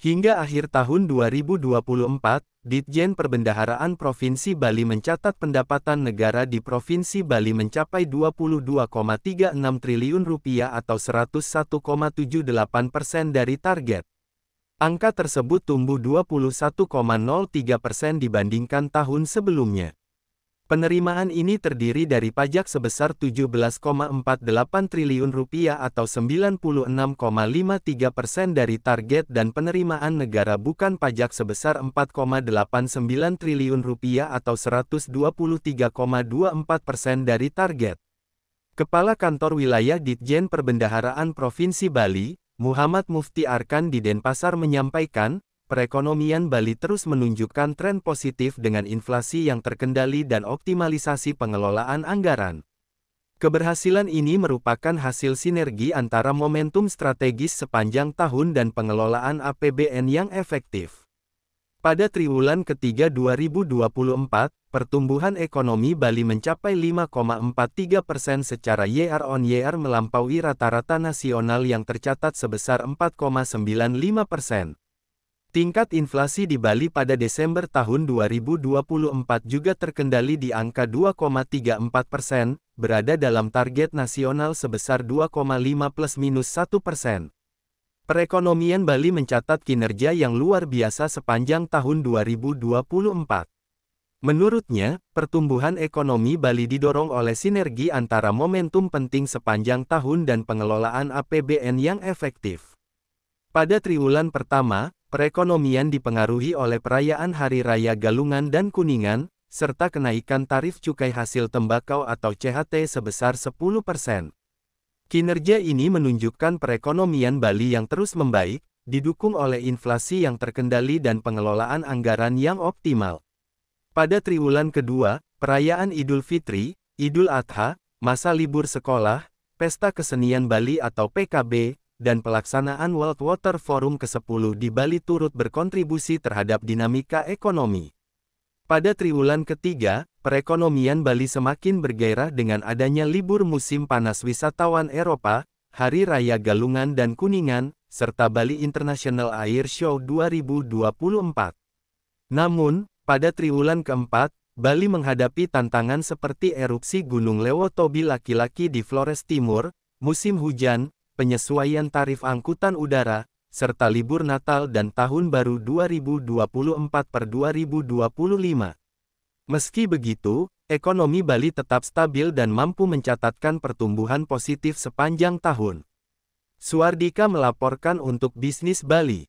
Hingga akhir tahun 2024, Ditjen Perbendaharaan Provinsi Bali mencatat pendapatan negara di Provinsi Bali mencapai Rp22,36 triliun atau 101,78% dari target. Angka tersebut tumbuh 21,03% dibandingkan tahun sebelumnya. Penerimaan ini terdiri dari pajak sebesar Rp17,48 triliun atau 96,53% dari target dan penerimaan negara bukan pajak sebesar Rp4,89 triliun atau 123,24% dari target. Kepala Kantor Wilayah Ditjen Perbendaharaan Provinsi Bali, Muhammad Mufti Arkan di Denpasar menyampaikan, perekonomian Bali terus menunjukkan tren positif dengan inflasi yang terkendali dan optimalisasi pengelolaan anggaran. Keberhasilan ini merupakan hasil sinergi antara momentum strategis sepanjang tahun dan pengelolaan APBN yang efektif. Pada triwulan ketiga 2024, pertumbuhan ekonomi Bali mencapai 5,43% secara year-on-year melampaui rata-rata nasional yang tercatat sebesar 4,95%. Tingkat inflasi di Bali pada Desember tahun 2024 juga terkendali di angka 2,34%, berada dalam target nasional sebesar 2,5 ± 1%. Perekonomian Bali mencatat kinerja yang luar biasa sepanjang tahun 2024. Menurutnya, pertumbuhan ekonomi Bali didorong oleh sinergi antara momentum penting sepanjang tahun dan pengelolaan APBN yang efektif. Pada triwulan pertama, perekonomian dipengaruhi oleh perayaan Hari Raya Galungan dan Kuningan, serta kenaikan tarif cukai hasil tembakau atau CHT sebesar 10%. Kinerja ini menunjukkan perekonomian Bali yang terus membaik, didukung oleh inflasi yang terkendali dan pengelolaan anggaran yang optimal. Pada triwulan kedua, perayaan Idul Fitri, Idul Adha, masa libur sekolah, Pesta Kesenian Bali atau PKB, dan pelaksanaan World Water Forum ke-10 di Bali turut berkontribusi terhadap dinamika ekonomi. Pada triwulan ketiga, perekonomian Bali semakin bergairah dengan adanya libur musim panas wisatawan Eropa, Hari Raya Galungan dan Kuningan, serta Bali International Air Show 2024. Namun, pada triwulan keempat, Bali menghadapi tantangan seperti erupsi Gunung Lewotobi laki-laki di Flores Timur, musim hujan, penyesuaian tarif angkutan udara, serta libur Natal dan Tahun Baru 2024/2025. Meski begitu, ekonomi Bali tetap stabil dan mampu mencatatkan pertumbuhan positif sepanjang tahun. Suardika melaporkan untuk Bisnis Bali.